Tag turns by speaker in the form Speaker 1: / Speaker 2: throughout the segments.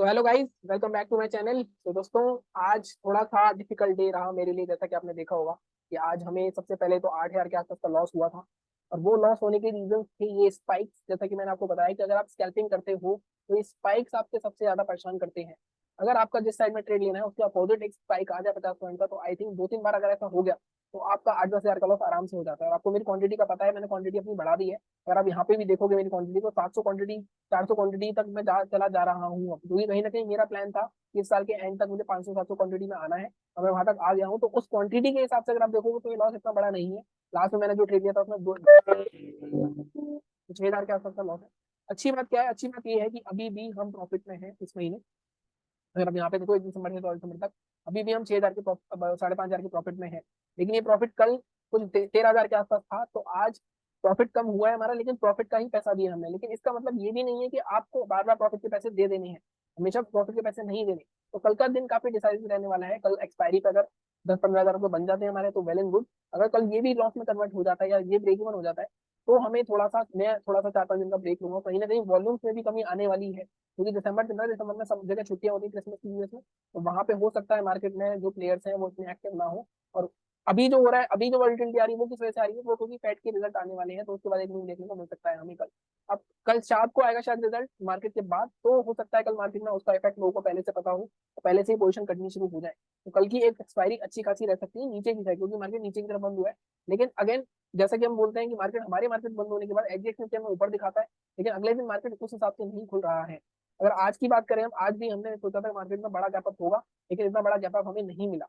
Speaker 1: तो hello guys, welcome back to my channel. तो दोस्तों, आज थोड़ा सा डिफिकल्ट डे रहा मेरे लिए। जैसा कि आपने देखा होगा कि आज हमें सबसे पहले तो 8,000 के आसपास का लॉस हुआ था। और वो लॉस होने के रीजन थे ये स्पाइक्स। जैसा कि मैंने आपको बताया कि अगर आप स्कैल्पिंग करते हो तो ये स्पाइक्स आपके सबसे ज्यादा परेशान करते हैं। अगर आपका जिस साइड में ट्रेड लेना है उसके अपोजिट एक स्पाइक आ जाए 50 पॉइंट का, तो आई थिंक 2-3 बार अगर ऐसा हो गया तो आपका 8-10 हजार का लॉस आराम से हो जाता है। और आपको मेरी क्वांटिटी का पता है, मैंने क्वांटिटी अपनी बढ़ा दी है। अगर आप यहाँ पे भी देखोगे मेरी क्वांटिटी तो 700 क्वांटिटी 400 क्वांटिटी तक मैं चला जा रहा हूँ अब, क्योंकि कहीं ना कहीं मेरा प्लान था कि इस साल के एंड तक मुझे 500-700 क्वांटिटी में आना है। और मैं वहां तक आ गया हूँ, तो उस क्वांटिटी के हिसाब से अगर आप देखोगे तो ये लॉस इतना बड़ा नहीं है। लास्ट में मैंने जो ट्रेड लिया था उसमें 6,000 के आसपास का लॉस है। अच्छी बात क्या है? अच्छी बात ये है कि अभी भी हम प्रॉफिट में हैं इस महीने। अगर आप यहाँ पे देखो 1 दिसंबर से 12 दिसंबर तक अभी भी हम 6,000 के 5,500 के प्रॉफिट में है। लेकिन ये प्रॉफिट कल कुछ 13,000 के आसपास था, तो आज प्रॉफिट कम हुआ है हमारा, लेकिन प्रॉफिट का ही पैसा दिया हमने। लेकिन इसका मतलब ये भी नहीं है कि आपको बार बार प्रॉफिट के पैसे दे देने हैं, हमेशा प्रॉफिट के पैसे नहीं देने। तो कल का दिन काफी डिसाइसिव रहने वाला है। कल एक्सपायरी पे अगर 10-15 हजार रुपये बन जाते हैं हमारे तो वेल एंड गुड। अगर कल ये भी लॉस में कन्वर्ट हो जाता है या ये ब्रेक इवन हो जाता है तो हमें मैं थोड़ा सा 4-5 दिन का ब्रेक लूंगा। कहीं ना कहीं वॉल्यूम्स में भी कमी आने वाली है, क्योंकि दिसंबर चल रहा है। दिसंबर में सब जगह छुट्टियां होती है क्रिसमस की वजह से। तो वहां पे हो सकता है मार्केट में जो प्लेयर्स हैं वो इतने एक्टिव ना हो। और अभी जो हो रहा है, अभी जो वॉलिटिलिटी आ रही है वो किस वजह से आ रही है? वो क्योंकि फेड के रिजल्ट आने वाले हैं, तो उसके बाद एक न्यूज देखने को मिल सकता है हमें कल। अब कल शाम को आएगा शायद रिजल्ट मार्केट के बाद, तो हो सकता है कल मार्केट में उसका इफेक्ट लोगों को पहले से पता हो, तो पहले से ही पोजीशन कटनी शुरू हो जाए। तो कल की एक एक्सपायरी अच्छी खासी रह सकती है नीचे की साइड, क्योंकि मार्केट नीचे की तरफ बंद हुआ है। लेकिन अगेन, जैसा कि हम बोलते हैं कि हमारे मार्केट बंद होने के बाद एग्जैक्ट निफ्टी हमें ऊपर दिखाता है, लेकिन अगले दिन मार्केट उस हिसाब से नहीं खुल रहा है। अगर आज की बात करें हम, आज भी हमने सोचा था मार्केट में बड़ा गैप अप होगा, लेकिन इतना बड़ा गैप अप हमें नहीं मिला।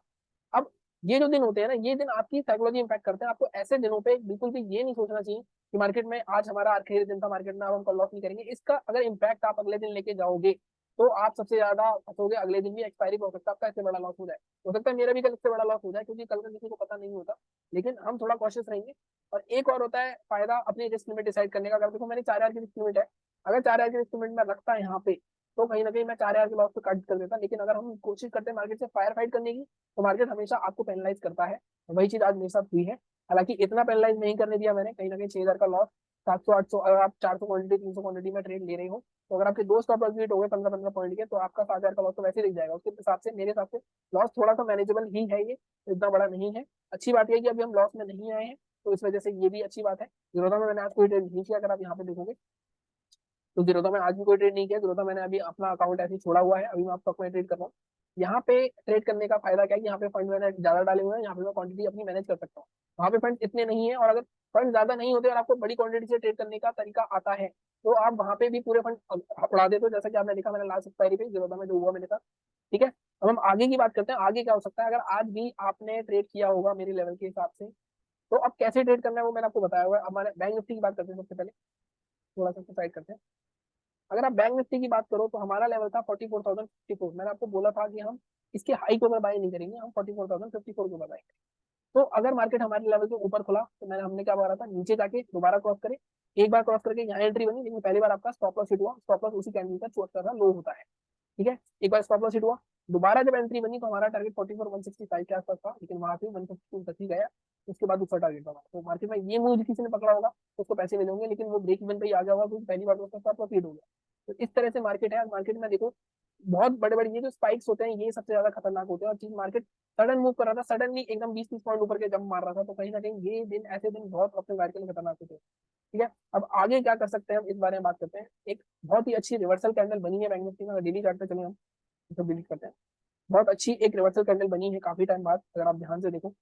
Speaker 1: अब ये जो दिन होते हैं ना, ये दिन आपकी साइकोलॉजी इंपैक्ट करते हैं। आपको ऐसे दिनों पे बिल्कुल भी ये नहीं सोचना चाहिए कि मार्केट में आज हमारा आखिरी दिन था मार्केट में, अब हम कल लॉस नहीं करेंगे। इसका अगर इम्पैक्ट आप अगले दिन लेके जाओगे तो आप सबसे ज्यादा फंसोगे। अगले दिन भी एक्सपायरी पे हो सकता है आपका इससे बड़ा लॉस हो जाए। हो सकता है मेरा भी कल इससे बड़ा लॉस हो जाए, क्योंकि कल का किसी को पता नहीं होता। लेकिन हम थोड़ा कॉशियस रहेंगे। और एक और होता है फायदा अपनी रिस्क लिमिट डिसाइड करने का। अगर देखो मेरी 4,000 की रिस्क लिमिट है, अगर 4,000 की रिस्क लिमिट में रखता है यहाँ पे, तो कहीं ना कहीं मैं 4,000 के लॉस को कट कर देता। लेकिन अगर हम कोशिश करते हैं मार्केट से फायर फाइट करने की, तो मार्केट हमेशा आपको पेनलाइज करता है। वही चीज आज मेरे साथ हुई है। हालांकि इतना पेनलाइज नहीं करने दिया मैंने। कहीं ना कहीं 6,000 का लॉस, 700-800, अगर आप 400 क्वांटिटी 300 क्वांटिटी में ट्रेड ले रहे हो, तो अगर आपके दो स्टॉप लॉस हिट हो गए 15-15 पॉइंट के, तो आपका 7,000 का लॉस तो वैसे ही दिख जाएगा। उसके हिसाब से मेरे हिसाब से लॉस थोड़ा सा मैनेजेबल ही है, ये इतना बड़ा नहीं है। अच्छी बात यह है कि अभी हम लॉस में नहीं आए हैं, तो इस वजह से ये भी अच्छी बात है। जीरोधा में मैंने आज कोई ट्रेड नहीं किया, अगर आप यहाँ पे देखोगे तो जीरोधा में आज भी कोई ट्रेड नहीं किया। जीरोधा मैंने अभी अपना अकाउंट ऐसे ही छोड़ा हुआ है, अभी मैं स्टॉक में ट्रेड कर रहा हूँ। यहाँ पे ट्रेड करने का फायदा क्या है कि यहाँ पे फंड मैंने ज्यादा डाले हुए हैं, यहाँ पे मैं क्वांटिटी अपनी मैनेज कर सकता हूँ। वहाँ पे फंड इतने नहीं है, और अगर फंड ज्यादा नहीं होते और आपको बड़ी क्वांटिटी से ट्रेड करने का तरीका आता है, तो आप वहाँ पे भी पूरे फंड उड़ा देते हो। जैसा कि आपने देखा मैंने लास्ट एक्सपायरी पे जीरोधा में जो हुआ मेरे साथ। ठीक है, अब हम आगे की बात करते हैं। आगे क्या हो सकता है अगर आज भी आपने ट्रेड किया होगा मेरे लेवल के हिसाब से, तो अब कैसे ट्रेड करना है वो मैंने आपको बताया हुआ है। अब हमारे बैंक निफ्टी की बात करते हैं सबसे पहले, थोड़ा सा साइड करते हैं। अगर आप बैंक निफ्टी की बात करो तो हमारा लेवल था 44,054। मैंने आपको बोला था कि हम इसके हाई के ऊपर बाय नहीं करेंगे, हम 44,054 के ऊपर बाय करेंगे। तो अगर मार्केट हमारे लेवल के ऊपर खुला तो हमने क्या बोला था, नीचे जाके दोबारा क्रॉस करे। एक बार क्रॉस करके यहाँ एंट्री बनी, लेकिन पहली बार आपका स्टॉप लॉस हिट हुआ। स्टॉप लॉस उसी कैंडल का 74 का लो होता है। ठीक है, एक बार स्टॉप लॉस हिट हुआ, दोबारा जब एंट्री बनी तो हमारा टारगेट 44,165 के आसपास था, लेकिन वहां से 152 तक ही गया। उसके बाद दूसरा टारगेट था। तो मार्केट में ये मूव किसी ने पकड़ा होगा तो उसको पैसे मिलेंगे, लेकिन वो ब्रेक इवन पे ही आ गया होगा, क्योंकि पहली बार तो उसका स्टॉप लॉस हिट हो गया। तो इस तरह से मार्केट है। मार्केट में देखो बहुत बड़े बड़े ये जो स्पाइक्स होते हैं ये सबसे ज्यादा खतरनाक होते हैं। और चीज मार्केट सडन मूव कर रहा था, सडनली एकदम 20-30 पॉइंट ऊपर के जंप मार रहा था, तो कहीं ना कहीं ये दिन ऐसे दिन बहुत अपने मार्केट में खतरनाक होते हैं। ठीक है, अब आगे क्या कर सकते हैं हम इस बारे में बात करते हैं। एक बहुत ही अच्छी रिवर्सल कैंडल बनी है बैंक निफ्टी में। डेली चार्ट पे चले हम तो डिलीट करते हैं। बहुत अच्छी एक रिवर्सल कैंडल बनी है काफी टाइम बाद, अगर आप ध्यान से देखो।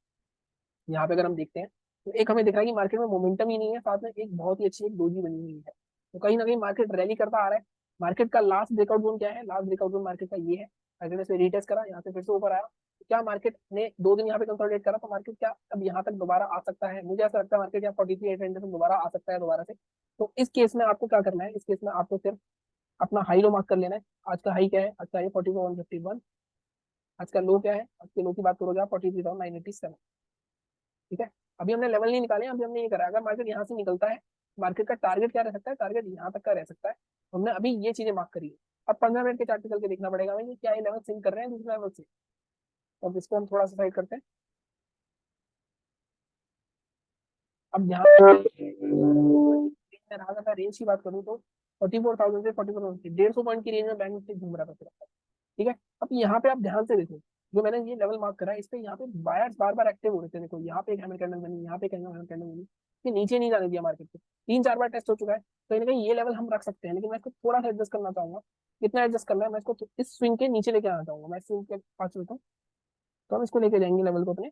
Speaker 1: यहाँ पे अगर हम देखते हैं तो एक हमें दिख रहा है कि मार्केट में मोमेंटम ही नहीं है, साथ में एक बहुत ही अच्छी एक डोजी बनी हुई है। तो कहीं ना कहीं मार्केट रैली करता आ रहा है। मार्केट का लास्ट ब्रेकआउट जोन क्या है? लास्ट ब्रेकआउट जोन मार्केट का ये है। मार्केट ने इसे रीटेस्ट करा, यहाँ से फिर से ऊपर आया, तो क्या मार्केट ने 2 दिन यहाँ पे कंसोलिडेट करा, तो मार्केट क्या अब यहाँ तक दोबारा आ सकता है? मुझे ऐसा लगता है मार्केट यहाँ 43,800 से दोबारा आ सकता है दोबारा से। तो इस केस में आपको क्या करना है? इस केस में आपको सिर्फ अपना हाई लो मार्क कर लेना है। आज का हाई क्या है? आज का हाई 44,151। आज का लो क्या है? आज के लो की बात करोगे आप 43,987। ठीक है, अभी हमने लेवल नहीं निकाले, अभी हमने ये करा। अगर मार्केट यहाँ से निकलता है, मार्केट का टारगेट क्या रह सकता है? टारगेट यहाँ तक का रह सकता है। हमने अभी ये चीजें मार्क करी है। अब 15 मिनट के चार्ट पे चल के देखना पड़ेगा हमें कि क्या ये लेवल सिंक कर रहे हैं दूसरे लेवल से। तो अब इसको हम थोड़ा सा साइड करते हैं। अब यहाँ मैं रहा था रेंज की बात करूँ तो 44,000 से 44,000, 150 पॉइंट की रेंज में बैंक निफ्टी घूम रहा था सिर्फ। ठीक है, अब यहाँ पे आप ध्यान से देखो, जो मैंने ये लेवल मार्क करा है, इस पे यहाँ पे बायर्स बार बार एक्टिव हो रहे थे। देखो यहाँ पे एक हैमर कैंडल बनी, यहाँ पे एक हैमर कैंडल बनी, ये नीचे नहीं जाने दिया मार्केट को, 3-4 बार टेस्ट हो चुका है। कहीं ना कहीं ये लेवल हम रख सकते हैं, लेकिन मैं इसको थोड़ा सा एडजस्ट करना चाहूंगा। कितना एडजस्ट करना है, मैं इसको इस स्विंग के नीचे लेके आना चाहूंगा। मैं इस स्विंग के पास चलता हूँ, तो हम इसको लेके जाएंगे लेवल को अपने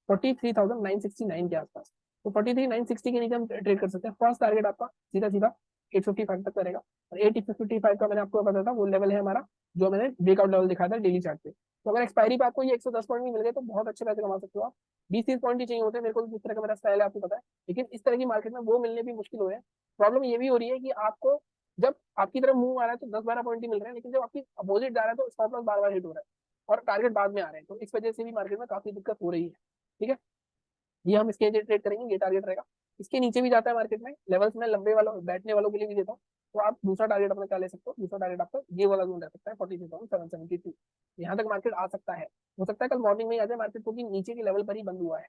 Speaker 1: 43,969 के आसपास। तो 43,960 के नीचे हम ट्रेड कर सकते हैं। फर्स्ट टारगेट आपका सीधा सीधा 855 तक करेगा, और 855 का मैंने आपको बताया था वो लेवल है हमारा, जो मैंने ब्रेकआउट लेवल दिखाया था डेली चार्ट पे। तो अगर एक्सपायरी पे आपको ये 110 पॉइंट भी मिल गए तो बहुत अच्छे पैसे कमा सकते हो आप। 20-30 पॉइंट ही चाहिए होते हैं मेरे को, जिस तरह का मेरा स्टाइल है आपको पता है, लेकिन इस तरह की मार्केट में वो मिलने भी मुश्किल हो रहे हैं। प्रॉब्लम ये भी हो रही है कि आपको जब आपकी तरफ मूव आ रहा है तो 10-12 पॉइंट ही मिल रहे हैं, लेकिन जब आपकी अपोजिट जा रहा है तो स्टॉप लॉस बार बार हिट हो रहा है और टारगेट बाद में आ रहे हैं। तो इस वजह से भी मार्केट में काफी दिक्कत हो रही है। ठीक है, ये हम इसके ट्रेड करेंगे, ये टारगेट रहेगा। इसके नीचे भी जाता है मार्केट में लेवल्स में, लंबे वालों बैठने वालों के लिए भी देता हूँ। तो आप दूसरा टारगेट अपना क्या ले सकते हो, दूसरा टारगेट आपका ये वाला जोन रह सकता है 43,772। यहाँ तक मार्केट आ सकता है, हो सकता है कल मॉर्निंग में ही आ जाए मार्केट, क्योंकि नीचे के लेवल पर ही बंद हुआ है।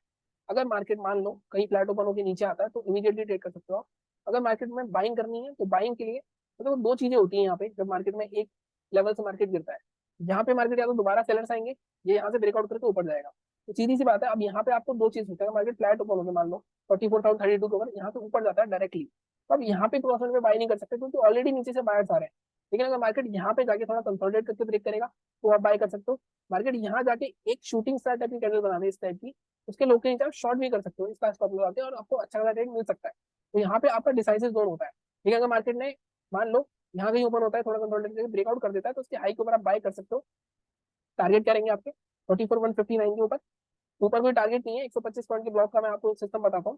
Speaker 1: अगर मार्केट मान लो कहीं फ्लैट ओपन होकर नीचे आता है तो इमीडिएटली ट्रेड कर सकते हो आप। अगर मार्केट में बाइंग करनी है तो बाइंग के लिए मतलब दो चीजें होती है यहाँ पे, जब मार्केट में एक लेवल से मार्केट गिरता है, यहाँ पे मार्केट या तो दोबारा सेलर्स आएंगे, ये यहाँ से ब्रेकआउट करके ऊपर जाएगा। तो सीधी सी बात है, अब यहाँ पे आपको दो चीज होता है, मार्केट फ्लैट ओपन होकर मान लो 44,032 के ऊपर यहाँ से ऊपर जाता है डायरेक्टली, तो अब यहाँ पे प्रॉफिट में बाय नहीं कर सकते क्योंकि ऑलरेडी नीचे से बायर्स आ रहे हैं। लेकिन अगर मार्केट यहाँ पे जाके थोड़ा कंसोलिडेट करके ब्रेक करेगा तो आप बाय कर सकते हो। मार्केट यहाँ जाके एक शूटिंग स्टार टाइप की कैंडल बनाने इस टाइप की, उसके लोग के नीचे आप शॉर्ट भी कर सकते हो, इसका स्टॉप लगा के, और आपको अच्छा खासा रेट मिल सकता है। तो यहाँ पे आपका डिसाइसिव जोन होता है। ठीक है, अगर मार्केट ने मान लो यहाँ कहीं ऊपर होता है, थोड़ा कंसोलिडेट करके ब्रेकआउट कर देता है, तो उसके हाई के ऊपर आप बाय कर सकते हो। टारगेट क्या रहेंगे आपके 44,159 के ऊपर। ऊपर कोई टारगेट नहीं है, 125 पॉइंट के ब्लॉक का मैं आपको सिस्टम बताता हूँ।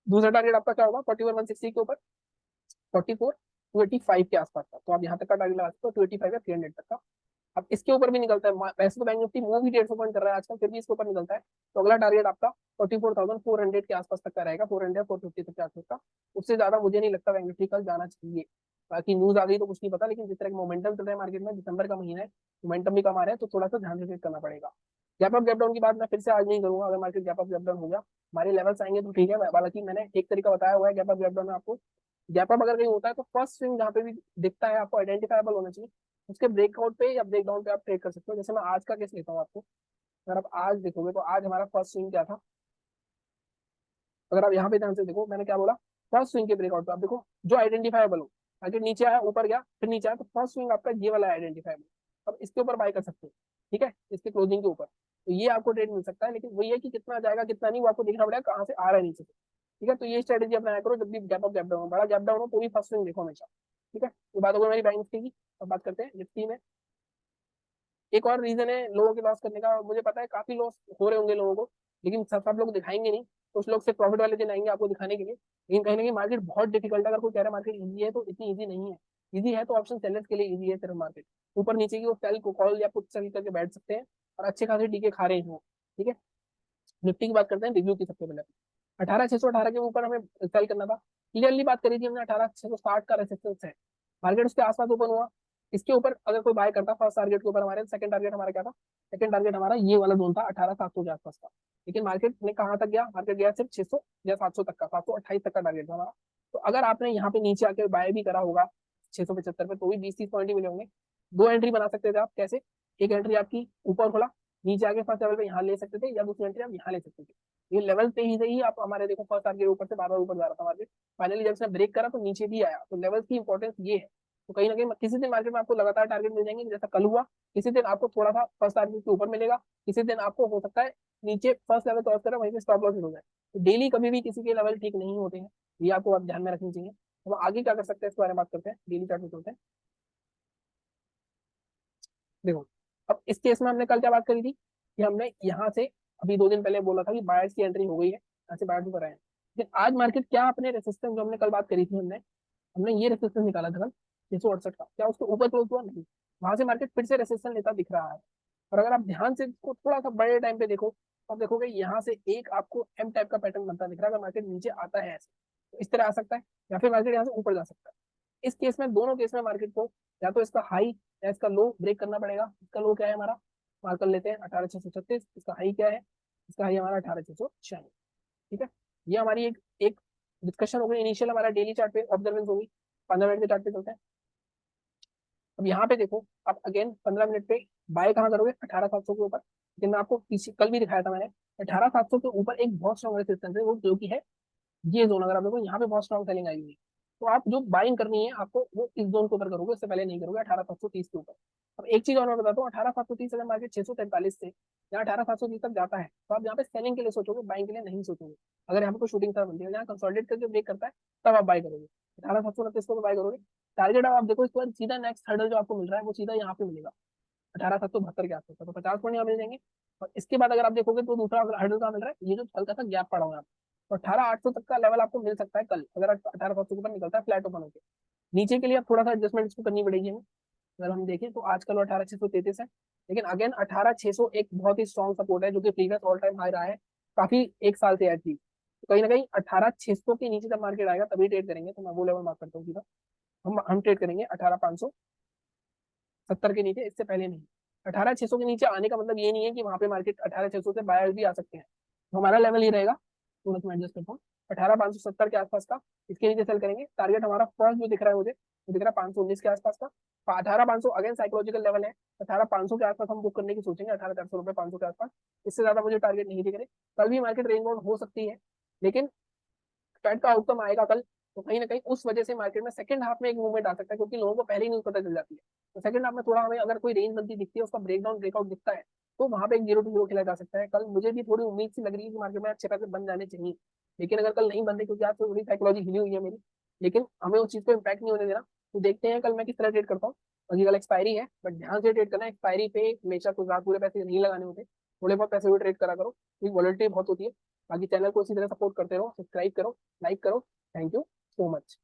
Speaker 1: दूसरा टारगेट आपका क्या होगा 41,160 के ऊपर, 44,285 के आसपास का। तो आप यहाँ तक का टारगेट लगा सकते हो, 285 या 300 तक का। अब इसके ऊपर भी निकलता है, वैसे तो बैंक निफ्टी मूव भी 150 पॉइंट कर रहा है आजकल, फिर भी इसके ऊपर निकलता है। तो अगला टारगेट आपका 44,400 के आसपास तक का रहेगा, 400 या 450 तक के आसपास का। उससे ज्यादा मुझे नहीं लगता बैंक निफ्टी कल जाना चाहिए। बाकी न्यूज आ गई तो कुछ नहीं पता, लेकिन जिस तरह का मोमेंटम चल रहा है मार्केट में, दिसंबर का महीना है, मोमेंटम भी कम आ रहा है, तो थोड़ा सा ध्यान से ट्रेड करना पड़ेगा। गैप अप गैप डाउन की बात मैं फिर से आज नहीं करूंगा। अगर market gap up gap down हो गया, हमारे लेवल्स आएंगे तो ठीक है, हालांकि मैंने एक तरीका बताया हुआ है गैप अप गैप डाउन में आपको। गैप अप अगर कहीं होता है तो फर्स्ट स्विंग जहाँ पे भी दिखता है आपको आइडेंटिफाइबल होना चाहिए, उसके ब्रेकआउट पे या ब्रेकडाउन पे आप ट्रेड कर सकते हो। जैसे मैं आज का केस लेता हूँ आपको, अगर आप आज देखोगे तो आज हमारा फर्स्ट स्विंग क्या था, अगर आप यहाँ पे ध्यान से देखो मैंने क्या बोला, फर्स्ट स्विंग के ब्रेकआउट पे आप देखो जो आइडेंटिफाइबल हो। अगर नीचे आया ऊपर गया फिर नीचे आया, तो फर्स्ट स्विंग आपका ये वाला आइडेंटिफाइबल, अब इसके ऊपर बाय कर सकते हो। ठीक है, इसके क्लोजिंग के ऊपर, तो ये आपको ट्रेड मिल सकता है, लेकिन वही है कि कितना जाएगा कितना नहीं वो आपको देखना पड़ेगा, कहाँ से आ रहा है नीचे से। ठीक है, तो ये स्ट्रेटेजी अपनाया करो जब भी गैप अप गैप डाउन हो, बड़ा गैप डाउन हो तो भी फर्स्ट स्विंग देखो हमेशा। ठीक है, ये बात हो गई मेरी बैंक निफ्टी की। अब बात करते हैं निफ्टी में। एक और रीजन है लोगों के लॉस करने का, मुझे पता है काफी लॉस हो रहे होंगे लोगों को, लेकिन सब लोग दिखाएंगे नहीं। कुछ लोग सिर्फ प्रॉफिट वाले दिन आएंगे आपको दिखाने के लिए, लेकिन कहीं ना कहीं मार्केट बहुत डिफिकल्ट है। अगर कोई कह रहा है मार्केट इजी है तो इतनी इजी नहीं है। इजी है तो ऑप्शन सेलर्स के लिए इजी है सिर्फ मार्केट, ऊपर नीचे की वो सेल को कॉल या पुट सेल करके बैठ सकते हैं और अच्छे खासे टीके खा रहे हैं। ठीक है, निफ्टी की बात करते हैं रिव्यू की सबसे पहले। 18,618 के ऊपर हमें सेल करना था, क्लियरली बात करी थी हमने, 18,660 का रेसिस्टेंस है। मार्केट उसके आसपास ओपन हुआ, इसके ऊपर अगर कोई बाय करता फर्स्ट टारगेट के ऊपर हमारे, सेकंड टारगेट हमारा क्या था, सेकंड टारगेट हमारा ये वाला जोन था 18,700 के आसपास का। लेकिन मार्केट ने कहाँ तक गया, मार्केट गया सिर्फ 600 या 700 तक का, 728 तक का टारगेट था हमारा। तो अगर आपने यहाँ पे नीचे आके बाय भी करा होगा 675 पे, तो भी 20-30 पॉइंट ही मिले होंगे। दो एंट्री बना सकते थे आप, कैसे, एक एंट्री आपकी ऊपर खोला, नीचे आके फर्स्ट लेवल पे यहाँ ले सकते थे, या दूसरी एंट्री आप यहाँ ले सकते थे। ये लेवल पे ही सही, आप हमारे देखो फर्स्ट टारगेट ऊपर से बार बार ऊपर जा रहा था मार्केट, फाइनली जब इसने ब्रेक करा तो नीचे भी आया। तो लेवल की इंपॉर्टेंस ये है। तो कहीं ना कहीं किसी दिन मार्केट में आपको लगातार टारगेट मिल जाएंगे जैसा कल हुआ, किसी दिन आपको थोड़ा सा फर्स्ट टारगेट के ऊपर मिलेगा, किसी दिन आपको हो सकता है नीचे फर्स्ट लेवल क्रॉस करें वहीं पे स्टॉप लॉस हो जाए। तो डेली कभी भी किसी के लेवल ठीक नहीं होते हैं, ये आपको आप ध्यान में रखनी चाहिए। तो आगे क्या कर सकते हैं इसके बारे में बात करते हैं, डेली चार्ट में चलते हैं। देखो, अब इस केस में हमने कल क्या बात करी थी कि हमने यहाँ से अभी 2 दिन पहले बोला था कि बायर्स की एंट्री हो गई है, यहाँ से बायर्स ऊपर आए हैं। लेकिन आज मार्केट क्या अपने रेसिस्टेंस जो हमने कल बात करी थी, हमने हमने ये रेसिस्टेंस निकाला था कल 668 का, क्या उसके ऊपर क्लोज हुआ, नहीं। वहां से मार्केट फिर से रेसिस्टेंस लेता दिख रहा है। और अगर आप ध्यान से इसको थोड़ा सा बड़े टाइम पे देखो तो आप देखोगे यहाँ से एक आपको एम टाइप का पैटर्न बनता दिख रहा है। अगर मार्केट नीचे आता है ऐसे तो इस तरह आ सकता है, या फिर मार्केट यहाँ से ऊपर जा सकता है। इस केस में, दोनों केस में मार्केट को या तो इसका हाई या इसका लो ब्रेक करना पड़ेगा। इसका लो क्या है हमारा, मार्क कर लेते हैं 18,636। इसका हाई क्या है, इसका हाई हमारा 18,646। ठीक है, ये हमारी एक एक डिस्कशन हो गई, इनिशियल हमारा डेली चार्ट पे ऑब्जर्वेंस होगी। 15 मिनट के चार्ट पे चलते हैं। अब यहाँ पे देखो, आप अगेन 15 मिनट पे बाय कहाँ करोगे, 18,700 के ऊपर। लेकिन मैं आपको पीछे कल भी दिखाया था मैंने, 18,700 के ऊपर एक बहुत स्ट्रॉन्ग रेजिस्टेंस है, वो जो कि है ये जोन। अगर आप देखो यहाँ पे बहुत स्ट्रॉन्ग सेलिंग आई हुई है, तो आप जो बाइंग करनी है आपको वो इस जोन के ऊपर करोगे, उससे पहले नहीं करोगे 18,730 के ऊपर। अब एक चीज और मैं बताता हूँ, 18,730 अगर मार्केट 643 से या 18,730 तक जाता है, तो आप यहाँ पे सेलिंग के लिए सोचोगे, बाइंग के लिए नहीं सोचोगे। अगर यहाँ पे कोई शूटिंग स्टार बनती है, यहाँ कंसोलिडेट करके ब्रेक करता है, तब आप बाय करोगे। 18,729 को बाय करोगे। टारगेट अब आप देखो, इसके बाद सीधा नेक्स्ट हर्डल जो आपको मिल रहा है वो सीधा यहाँ पे मिलेगा, 18,772 के आसपास, तो 50 पॉइंट यहाँ मिल जाएंगे। और इसके बाद अगर आप देखोगे तो दूसरा हर्डल का मिल रहा है, ये जो हल्का सा गैप पड़ा हुआ है, तो 18,800 तक का लेवल आपको मिल सकता है कल, अगर 18,700 के ऊपर निकलता है फ्लैट ओपन होकर। नीचे के लिए अब थोड़ा सा एडजस्टमेंट इसको करनी पड़ेगी हमें। अगर हम देखें तो आजकल 18,633 है, लेकिन अगेन 18,600 एक बहुत ही स्ट्रॉन्ग सपोर्ट है, जो कि प्रीवियस ऑल टाइम हाई रहा है काफी, एक साल से एटलीस्ट। तो कहीं ना कहीं 18,600 के नीचे जब मार्केट आएगा तभी ट्रेड करेंगे, तो मैं वो लेवल मार्क करता हूँ सीधा। हम ट्रेड करेंगे 18,570 के नीचे, इससे पहले नहीं। 18,600 के नीचे आने का मतलब ये नहीं है कि वहां पे मार्केट 18,600 से बायर्स भी आ सकते हैं। तो हमारा लेवल ये रहेगा, तुरंत मैं एडजस्ट करता हूँ, 18,570 के आसपास का। इसके नीचे सेल करेंगे। टारगेट हमारा फर्स्ट जो दिख रहा है मुझे, वो दिख रहा है 519 के आसपास का। 18,500 अगेन साइकोलॉजिकल लेवल है, 18,500 के आसपास हम बुक करने की सोचेंगे, 18,400 रुपए 500 के आसपास। इससे ज्यादा मुझे टारगेट नहीं दिख रहे। कल भी मार्केट रेंज बाउंड हो सकती है, लेकिन फेड का आउटकम आएगा कल, तो कहीं ना कहीं उस वजह से मार्केट में सेकंड हाफ में एक मूवमेंट आ सकता है, क्योंकि लोगों को पहले ही न्यूज पता चल जाती है। तो सेकंड हाफ में थोड़ा हमें अगर कोई रेंज बनती दिखती है, उसका ब्रेकडाउन ब्रेकआउट दिखता है, तो वहां पे एक 0 to 0 खेला जा सकता है। कल मुझे भी थोड़ी उम्मीद सी लग रही है कि मार्केट में अच्छे पैसे बन जाने चाहिए, लेकिन अगर कल नहीं बनते, क्योंकि आज तो थोड़ी साइकोलॉजी हिली हुई है मेरी, लेकिन हमें उस चीज को इम्पैक्ट नहीं होने देना। तो देखते हैं कल मैं किस तरह ट्रेड करता हूँ। बाकी कल एक्सपायरी है, बट ध्यान से ट्रेड करना। एक्सपायरी पे हमेशा कुछ ज्यादा पूरे पैसे नहीं लगाने होते, थोड़े बहुत पैसे भी ट्रेड करा करो, क्योंकि वॉलेटिलिटी बहुत होती है। बाकी चैनल को इसी तरह सपोर्ट करते रहो, सब्सक्राइब करो, लाइक करो। Thank you so much.